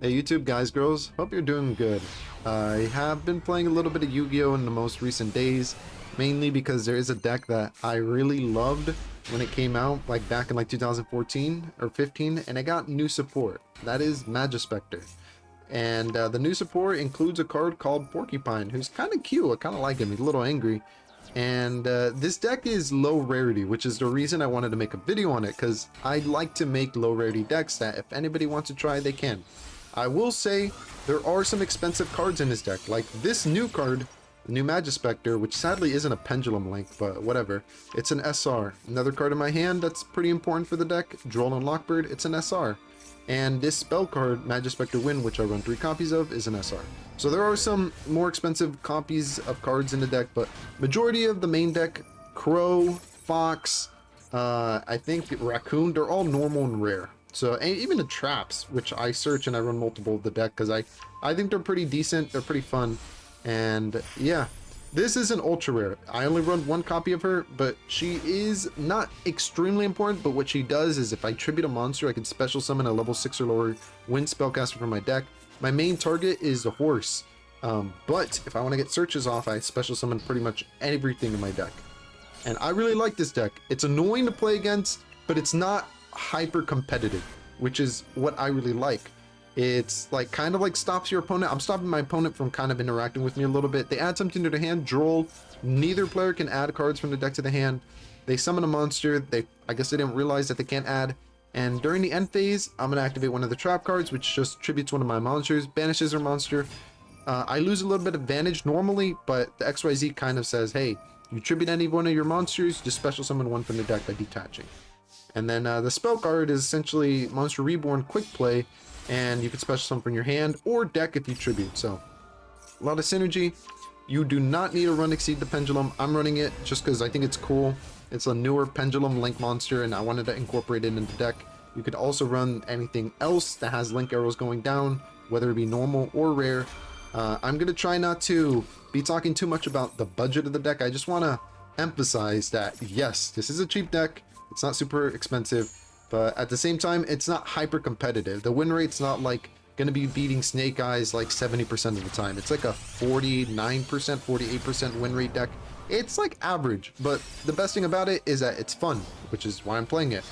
Hey YouTube guys, girls, hope you're doing good. I have been playing a little bit of Yu-Gi-Oh! In the most recent days, mainly because there is a deck that I really loved when it came out, like back in like 2014 or 15, and it got new support. That is Majespecter. And the new support includes a card called Porcupine, who's kind of cute. I kind of like him. He's a little angry. And this deck is low rarity, which is the reason I wanted to make a video on it, because I like to make low rarity decks that if anybody wants to try, they can. I will say there are some expensive cards in this deck, like this new card, the new Majespecter, which sadly isn't a pendulum link, but whatever. It's an SR. Another card in my hand that's pretty important for the deck, Duel and Lockbird, it's an SR. And this spell card, Majespecter Wind, which I run 3 copies of, is an SR. So there are some more expensive copies of cards in the deck, but majority of the main deck, Crow, Fox, I think Raccoon, they're all normal and rare. So, and even the traps, which I search and I run multiple of the deck because I think they're pretty decent, they're pretty fun, and yeah. This is an ultra rare. I only run 1 copy of her, but she is not extremely important, but what she does is if I tribute a monster, I can special summon a level 6 or lower wind spellcaster from my deck. My main target is the horse, but if I want to get searches off, I special summon pretty much everything in my deck. And I really like this deck. It's annoying to play against, but it's not hyper competitive, which is what I really like. It's like kind of like stops your opponent. I'm stopping my opponent from kind of interacting with me a little bit. They add something to the hand, draw. Neither player can add cards from the deck to the hand. They summon a monster. I guess they didn't realize that they can't add. And during the end phase, I'm going to activate one of the trap cards, which just tributes one of my monsters, banishes their monster. I lose a little bit of advantage normally, but the XYZ kind of says, hey, you tribute any one of your monsters, just special summon one from the deck by detaching. And then the spell card is essentially Monster Reborn Quick Play, and you can special summon from your hand or deck if you tribute. So a lot of synergy. You do not need to run Exceed the Pendulum. I'm running it just because I think it's cool. It's a newer pendulum link monster and I wanted to incorporate it into the deck. You could also run anything else that has link arrows going down, whether it be normal or rare. I'm going to try not to be talking too much about the budget of the deck. I just want to emphasize that yes, this is a cheap deck. It's not super expensive, but at the same time, it's not hyper competitive. The win rate's not like gonna be beating Snake Eyes like 70% of the time. It's like a 49%, 48% win rate deck. It's like average, but the best thing about it is that it's fun, which is why I'm playing it.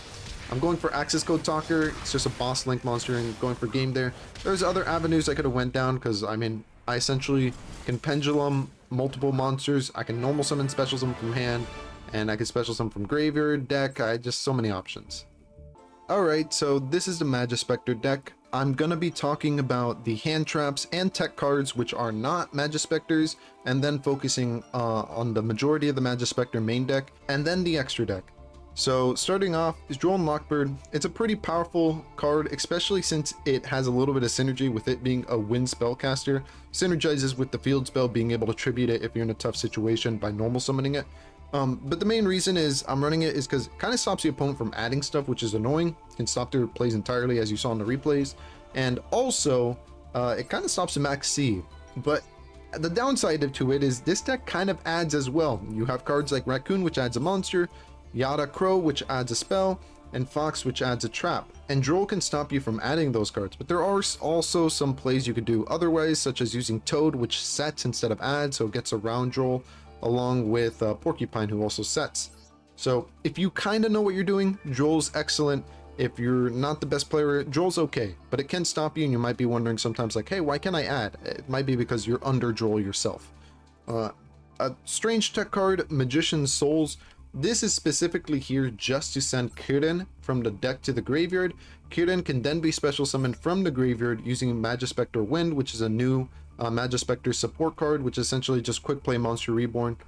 I'm going for Access Code Talker. It's just a boss link monster and going for game there. There's other avenues I could have went down because I mean, I essentially can pendulum multiple monsters. I can normal summon, special summon from hand, and I can special summon from graveyard deck. I just so many options. Alright, so this is the Majespecter deck. I'm gonna be talking about the hand traps and tech cards which are not Majespecters, and then focusing on the majority of the Majespecter main deck, and then the extra deck. So starting off is Duel and Lockbird. It's a pretty powerful card, especially since it has a little bit of synergy with it being a wind spellcaster. Synergizes with the field spell, being able to tribute it if you're in a tough situation by normal summoning it. But the main reason is I'm running it is because it kind of stops the opponent from adding stuff, which is annoying. It can stop their plays entirely, as you saw in the replays. And also, it kind of stops the max C. But the downside to it is this deck kind of adds as well. You have cards like Raccoon, which adds a monster, Yada Crow, which adds a spell, and Fox, which adds a trap. And Droll can stop you from adding those cards, but there are also some plays you could do otherwise, such as using Toad, which sets instead of adds, so it gets around Droll, along with Porcupine, who also sets. So if you kind of know what you're doing, Droll's excellent. If you're not the best player, Droll's okay, but it can stop you, and you might be wondering sometimes like, hey, why can't I add? It might be because you're under Droll yourself. A strange tech card, Magician's Souls. This is specifically here just to send Kirin from the deck to the graveyard. Kirin can then be special summoned from the graveyard using Majespecter Wind, which is a new Majespecter support card, which is essentially just quick play Monster Reborn.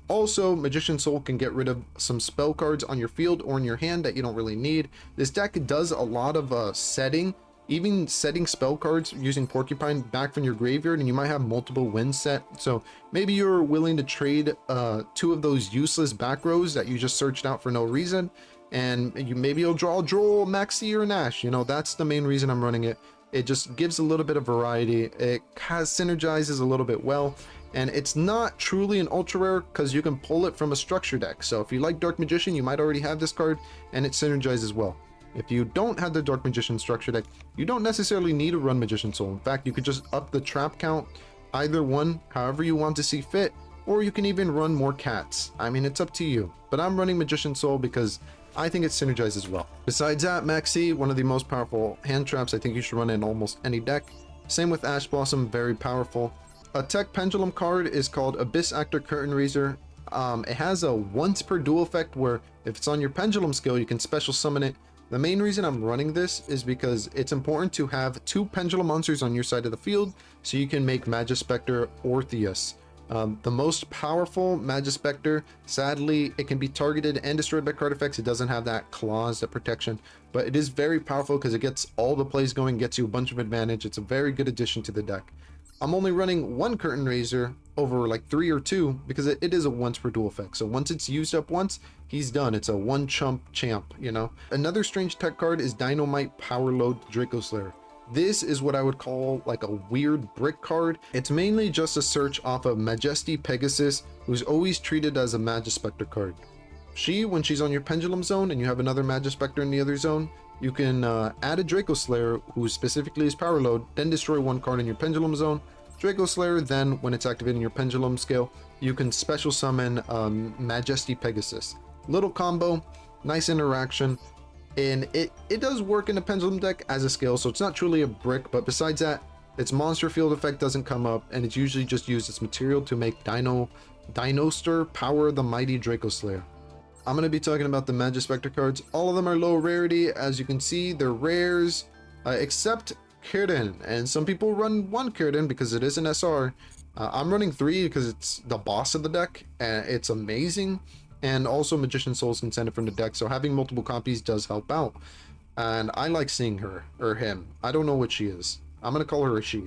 Also, Magician's Soul can get rid of some spell cards on your field or in your hand that you don't really need. This deck does a lot of setting, even setting spell cards using Porcupine back from your graveyard, and you might have multiple wins set. So maybe you're willing to trade 2 of those useless back rows that you just searched out for no reason, and maybe you'll draw Droll, Maxi, or Nash. You know, that's the main reason I'm running it. It just gives a little bit of variety. It has synergizes a little bit well, and it's not truly an ultra rare because you can pull it from a structure deck. So if you like Dark Magician, you might already have this card, and it synergizes well. If you don't have the Dark Magician structure deck, you don't necessarily need to run Magician Soul. In fact, you could just up the trap count, either one, however you want to see fit, or you can even run more cats. I mean, it's up to you. But I'm running Magician Soul because I think it synergizes well. Besides that, Maxi, one of the most powerful hand traps I think you should run in almost any deck. Same with Ash Blossom, very powerful. A tech pendulum card is called Abyss Actor Curtain Raiser. It has a once per duel effect where if it's on your pendulum skill, you can special summon it. The main reason I'm running this is because it's important to have 2 pendulum monsters on your side of the field so you can make Majespecter Orthrus. The most powerful Majespecter, sadly, it can be targeted and destroyed by card effects. It doesn't have that claws, that protection, but it is very powerful because it gets all the plays going, gets you a bunch of advantage. It's a very good addition to the deck. I'm only running 1 Curtain Raiser over like 3 or 2 because it is a once per duel effect. So once it's used up once, he's done. It's a one chump champ, you know. Another strange tech card is Dynamite Power Load Draco Slayer. This is what I would call like a weird brick card. It's mainly just a search off of Majesti Pegasus, who's always treated as a Majespecter card. When she's on your pendulum zone and you have another Majespecter in the other zone, you can add a Draco Slayer who specifically is power load, then destroy 1 card in your pendulum zone. Draco Slayer, then when it's activating your pendulum scale, you can special summon Majesti Pegasus. Little combo, nice interaction, and it does work in a pendulum deck as a skill, so it's not truly a brick, but besides that, its monster field effect doesn't come up, and it's usually just used as material to make Dinoster power the mighty Draco Slayer. I'm going to be talking about the Majespecter cards. All of them are low rarity. As you can see, they're rares, except Kirin. And some people run 1 Kirin because it is an SR. I'm running 3 because it's the boss of the deck, and it's amazing. And also Magician Souls can send it from the deck, so having multiple copies does help out. And I like seeing her, or him. I don't know what she is. I'm going to call her a she.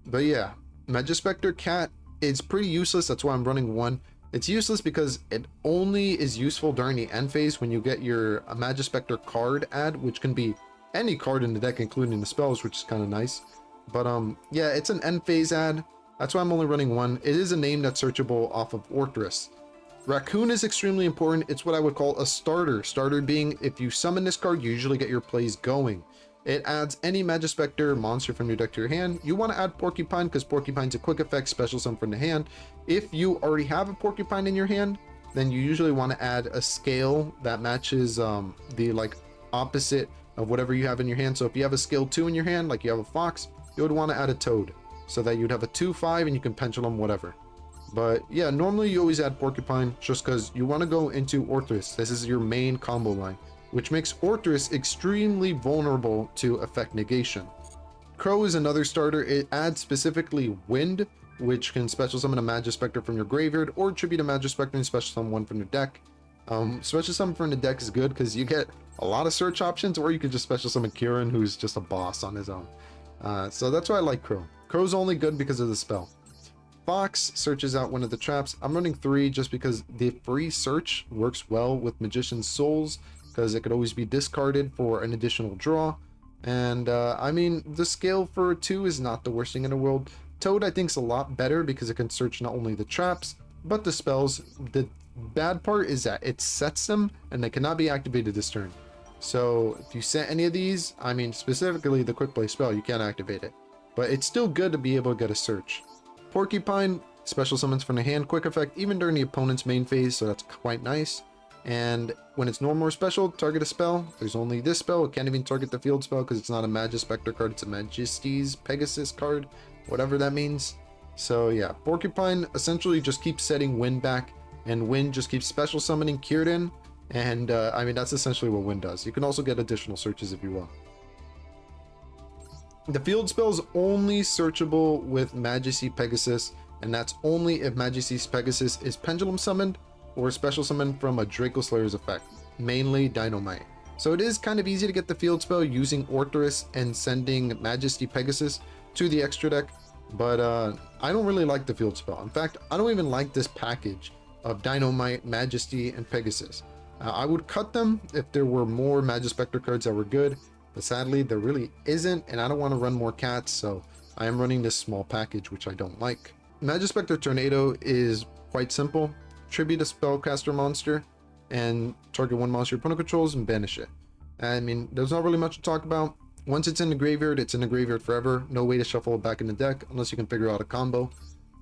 But yeah, Majespecter Cat is pretty useless. That's why I'm running 1. It's useless because it only is useful during the end phase when you get your Majespecter card ad, which can be any card in the deck, including the spells, which is kind of nice. But yeah, it's an end phase ad. That's why I'm only running 1. It is a name that's searchable off of Orthrus. Raccoon is extremely important. It's what I would call a starter. Starter being, if you summon this card, you usually get your plays going. It adds any Majespecter monster from your deck to your hand. You want to add Porcupine because Porcupine's a quick effect special summon from the hand. If you already have a Porcupine in your hand, then you usually want to add a scale that matches the like opposite of whatever you have in your hand. So if you have a scale 2 in your hand, like you have a fox, you would want to add a toad so that you'd have a 2/5 and you can pendulum whatever. But yeah, normally you always add Porcupine just because you want to go into Orthrus. This is your main combo line, which makes Orthrus extremely vulnerable to effect negation. Crow is another starter. It adds specifically Wind, which can special summon a Majespecter from your graveyard or tribute a Majespecter and special summon 1 from your deck. Special summon from the deck is good because you get a lot of search options, or you could just special summon Kirin, who's just a boss on his own. So that's why I like Crow. Crow's only good because of the spell. Fox searches out one of the traps. I'm running 3 just because the free search works well with Magician's Souls, because it could always be discarded for an additional draw. And I mean, the scale for 2 is not the worst thing in the world. Toad I think is a lot better because it can search not only the traps but the spells. The bad part is that it sets them and they cannot be activated this turn. So if you set any of these, I mean specifically the quick play spell, you can't activate it, but it's still good to be able to get a search. Porcupine special summons from the hand, quick effect even during the opponent's main phase, so that's quite nice. And when it's normal or special, target a spell. There's only this spell. It can't even target the field spell because it's not a Majespecter card. It's a Majesti's Pegasus card, whatever that means. So yeah, Porcupine essentially just keeps setting Wind back, and Wind just keeps special summoning Kirin. And I mean, that's essentially what Wind does. You can also get additional searches if you want. The field spell is only searchable with Majesti Pegasus, and that's only if Majesti's Pegasus is pendulum summoned or special summon from a Draco Slayer's effect, mainly Dynamite. So it is kind of easy to get the field spell using Orthrus and sending Majesti Pegasus to the extra deck, but I don't really like the field spell. In fact, I don't even like this package of Dynamite, Majesti, and Pegasus. I would cut them if there were more Majespecter cards that were good, but sadly there really isn't, and I don't want to run more cats, so I am running this small package, which I don't like. Majespecter Tornado is quite simple. Tribute a spellcaster monster and target 1 monster your opponent controls and banish it. I mean, there's not really much to talk about. Once it's in the graveyard, it's in the graveyard forever. No way to shuffle it back in the deck unless you can figure out a combo.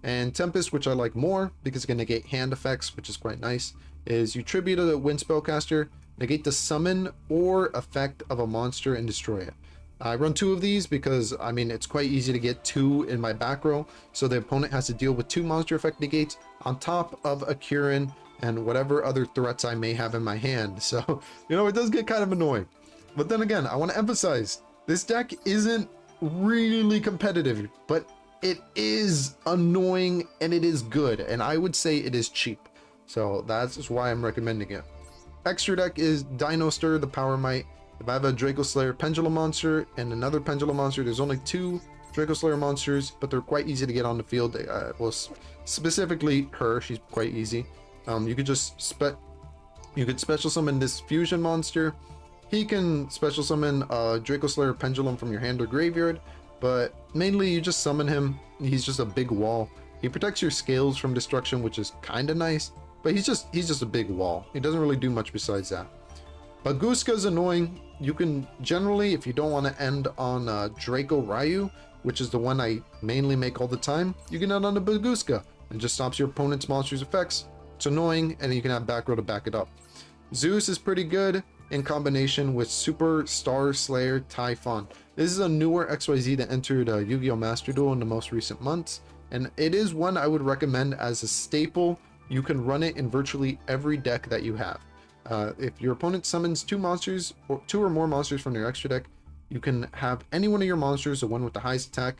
And Tempest, which I like more because it can negate hand effects, which is quite nice, is you tribute a wind spellcaster, negate the summon or effect of a monster and destroy it. I run 2 of these because, I mean, it's quite easy to get 2 in my back row, so the opponent has to deal with 2 monster effect negates on top of a Kirin and whatever other threats I may have in my hand. So, you know, it does get kind of annoying. But then again, I want to emphasize, this deck isn't really competitive, but it is annoying and it is good, and I would say it is cheap. So that's why I'm recommending it. Extra deck is Dino Stir, the Power Might. If I have a Draco Slayer Pendulum monster and another Pendulum monster, there's only 2 Draco Slayer monsters, but they're quite easy to get on the field. Well, specifically her, she's quite easy. You could just special summon this fusion monster. He can special summon a Draco Slayer Pendulum from your hand or graveyard, but mainly you just summon him. He's just a big wall. He protects your scales from destruction, which is kind of nice, but he's just a big wall. He doesn't really do much besides that. Baguska is annoying. You can generally, if you don't want to end on Draco Ryu, which is the one I mainly make all the time, you can end on the Baguska. It just stops your opponent's monster's effects. It's annoying, and you can have back row to back it up. Zeus is pretty good in combination with Super Star Slayer Typhon. This is a newer XYZ that entered Yu-Gi-Oh! Master Duel in the most recent months, and it is one I would recommend as a staple. You can run it in virtually every deck that you have. If your opponent summons 2 monsters or 2 or more monsters from your extra deck, you can have any one of your monsters, the one with the highest attack,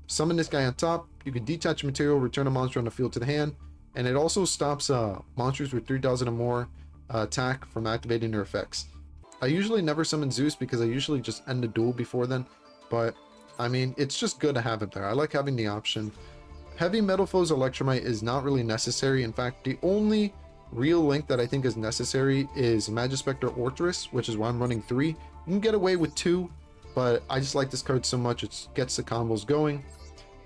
summon this guy on top. You can detach material, return a monster on the field to the hand, and it also stops monsters with 3,000 or more attack from activating their effects. I usually never summon Zeus because I usually just end the duel before then, but I mean, it's just good to have it there. I like having the option. Heavy Metal Foes Electromite is not really necessary. In fact, the only real link that I think is necessary is Majespecter Orthrus, which is why I'm running 3. You can get away with 2, but I just like this card so much, it gets the combos going.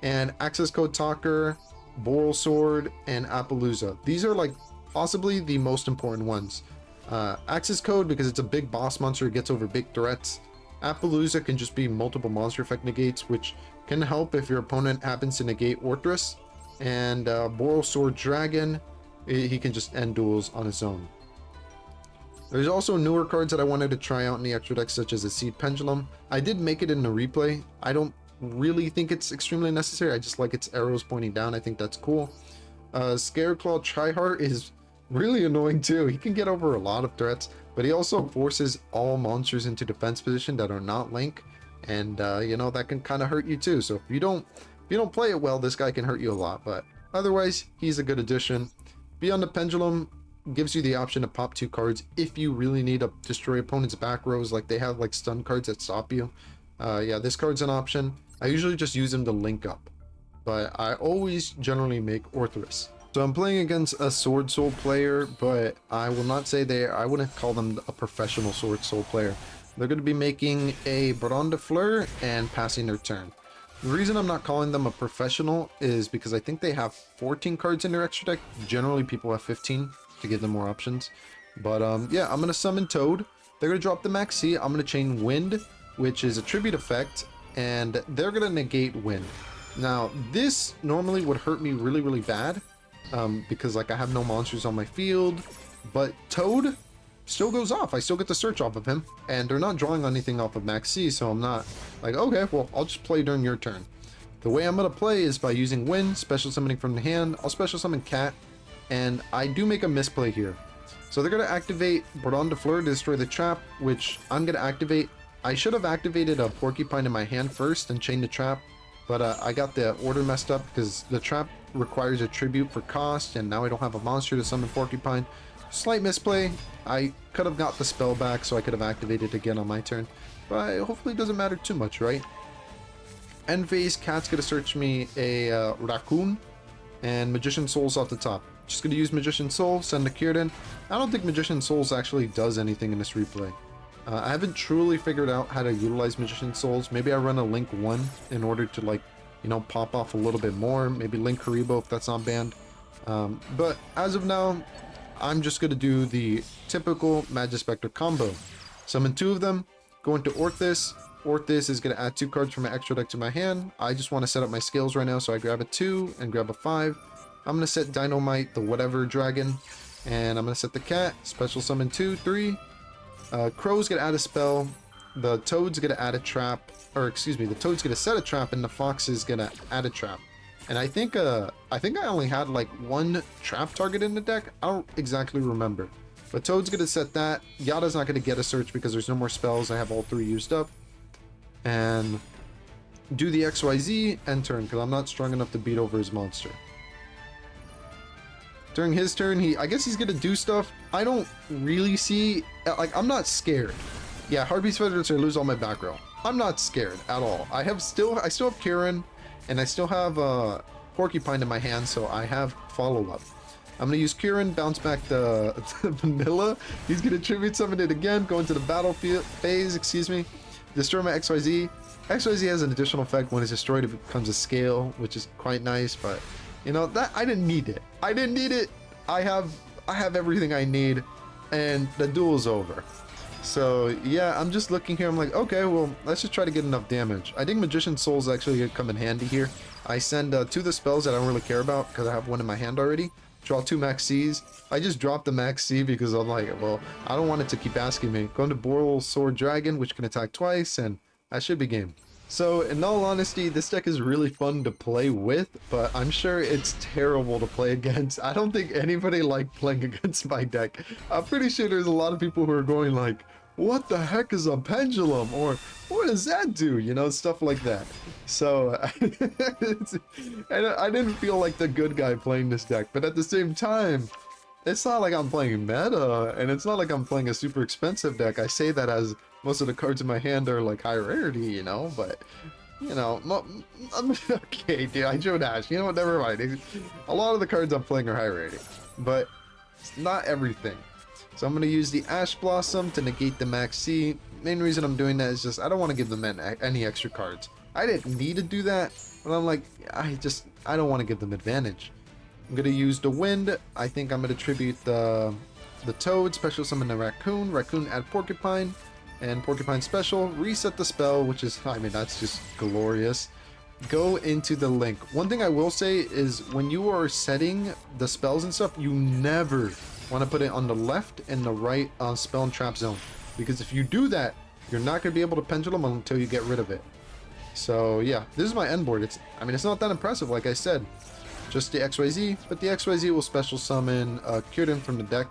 And Access Code Talker, Boral Sword, and Appaloosa. These are like possibly the most important ones. Access Code because it's a big boss monster, it gets over big threats. Appaloosa can just be multiple monster effect negates, which can help if your opponent happens to negate Orthrus. And Boral Sword Dragon, he can just end duels on his own. There's also newer cards that I wanted to try out in the extra deck, such as a Seed Pendulum. I did make it in the replay. I don't really think it's extremely necessary. I just like its arrows pointing down. I think that's cool. Scareclaw Tryhard is really annoying too. He can get over a lot of threats, but he also forces all monsters into defense position that are not Link, and you know, that can kind of hurt you too. So if you don't play it well, this guy can hurt you a lot, but otherwise he's a good addition. Beyond the Pendulum gives you the option to pop 2 cards if you really need to destroy opponent's back rows, like they have like stun cards that stop you. Yeah, this card's an option. I usually just use them to link up, but I always generally make Orthrus. So I'm playing against a Sword Soul player, but I will not say I wouldn't call them a professional Sword Soul player. They're going to be making a Baron de Fleur and passing their turn. The reason I'm not calling them a professional is because I think they have 14 cards in their extra deck. Generally people have 15 to give them more options. But yeah, I'm going to summon Toad. They're going to drop the Maxi. I'm going to chain Wind, which is a tribute effect, and they're going to negate Wind. Now this normally would hurt me really, really bad. Because like I have no monsters on my field, but Toad still goes off. I still get the search off of him, and they're not drawing anything off of Max C, so I'm not like, okay, well, I'll just play during your turn. The way I'm going to play is by using Wind, special summoning from the hand. I'll special summon Cat, and I do make a misplay here. So they're going to activate Baron de Fleur to destroy the trap, which I'm going to activate. I should have activated a Porcupine in my hand first and chained the trap, but I got the order messed up because the trap requires a tribute for cost, and now I don't have a monster to summon Porcupine. Slight misplay. I could have got the spell back so I could have activated again on my turn, but hopefully it doesn't matter too much, right? End phase, Cat's gonna search me a Raccoon and Magician Souls off the top. Just gonna use Magician Soul, send the Kirin. I don't think Magician Souls actually does anything in this replay. I haven't truly figured out how to utilize Magician Souls. Maybe I run a Link 1 in order to, like, you know, pop off a little bit more. Maybe Link Karibo if that's not banned. But as of now, I'm just going to do the typical Majespecter combo. Summon 2 of them, go into Orthrus. Orthrus is going to add 2 cards from my extra deck to my hand. I just want to set up my scales right now, so I grab a 2 and grab a 5. I'm going to set Dynamite, the whatever dragon, and I'm going to set the cat, special summon 2, 3. Crow's going to add a spell. The Toad's going to add a trap, or excuse me, the Toad's going to set a trap, and the Fox is going to add a trap. And I think I only had like 1 trap target in the deck. I don't exactly remember. But Toad's going to set that. Yada's not going to get a search because there's no more spells. I have all 3 used up. And do the XYZ, end turn, because I'm not strong enough to beat over his monster. During his turn, I guess he's going to do stuff. I don't really see, like, I'm not scared. Yeah, Heartbeat Feathers or lose all my back row. I'm not scared at all. I still have Kirin, and I still have Porcupine in my hand, so I have follow-up. I'm going to use Kirin, bounce back the vanilla. He's going to tribute summon it again, go into the battlefield phase, excuse me. Destroy my XYZ. XYZ has an additional effect. When it's destroyed, it becomes a scale, which is quite nice, but you know, that I didn't need it. I didn't need it. I have everything I need, and the duel's over. So yeah, I'm just looking here. I'm like, okay, well, let's just try to get enough damage. I think Magician's Soul's actually gonna come in handy here. I send 2 of the spells that I don't really care about because I have 1 in my hand already. Draw 2 Max Cs. I just dropped the Max C because I'm like, well, I don't want it to keep asking me. Go into Boral Sword Dragon, which can attack twice, and that should be game. So in all honesty, this deck is really fun to play with, but I'm sure it's terrible to play against. I don't think anybody liked playing against my deck. I'm pretty sure there's a lot of people who are going like, what the heck is a pendulum? Or what does that do? You know, stuff like that. So I didn't feel like the good guy playing this deck, but at the same time, it's not like I'm playing meta, and it's not like I'm playing a super expensive deck. I say that as most of the cards in my hand are like high rarity, you know, but you know, okay, dude, I drew Dash. You know what, never mind. A lot of the cards I'm playing are high rarity, but it's not everything. So I'm going to use the Ash Blossom to negate the Max C. Main reason I'm doing that is just I don't want to give them any extra cards. I didn't need to do that, but I'm like, I don't want to give them advantage. I'm going to use the Wind. I think I'm going to tribute the Toad, special summon the Raccoon. Raccoon add Porcupine, and Porcupine special. Reset the spell, which is, I mean, that's just glorious. Go into the link. One thing I will say is when you are setting the spells and stuff, you never want to put it on the left and the right spell and trap zone, because if you do that, you're not going to be able to pendulum until you get rid of it. So yeah, this is my end board. It's not that impressive, like I said, just the XYZ, but the XYZ will special summon Kirin from the deck.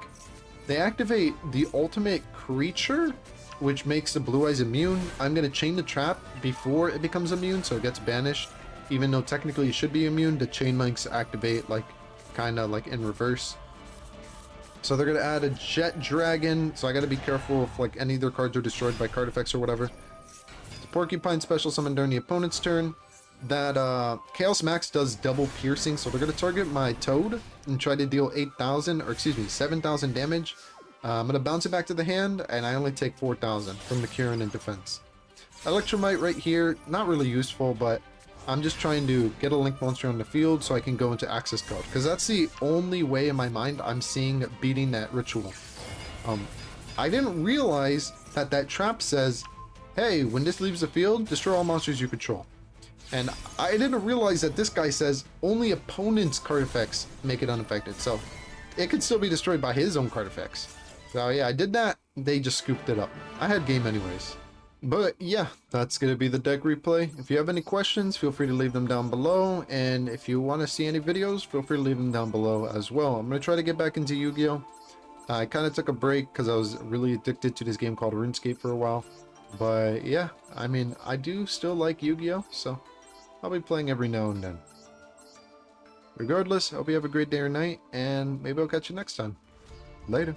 They activate the ultimate creature, which makes the Blue Eyes immune. I'm going to chain the trap before it becomes immune, so it gets banished, even though technically it should be immune. The chain links activate like kind of like in reverse. So they're going to add a Jet Dragon, so I got to be careful if like any of their cards are destroyed by card effects or whatever. The Porcupine special summon during the opponent's turn. That Chaos Max does double piercing, so they're going to target my Toad and try to deal 8,000, or excuse me, 7,000 damage. I'm going to bounce it back to the hand, and I only take 4,000 from the Kirin in defense. Electromite right here, not really useful, but I'm just trying to get a Link monster on the field so I can go into access code, because that's the only way in my mind I'm seeing beating that ritual. I didn't realize that trap says, hey, when this leaves the field, destroy all monsters you control. And I didn't realize that this guy says only opponent's card effects make it unaffected, so it could still be destroyed by his own card effects. So yeah, I did that. They just scooped it up. I had game anyways. But yeah, that's going to be the deck replay. If you have any questions, feel free to leave them down below. And if you want to see any videos, feel free to leave them down below as well. I'm going to try to get back into Yu-Gi-Oh! I kind of took a break because I was really addicted to this game called RuneScape for a while. But yeah, I mean, I do still like Yu-Gi-Oh! So I'll be playing every now and then. Regardless, I hope you have a great day or night, and maybe I'll catch you next time. Later.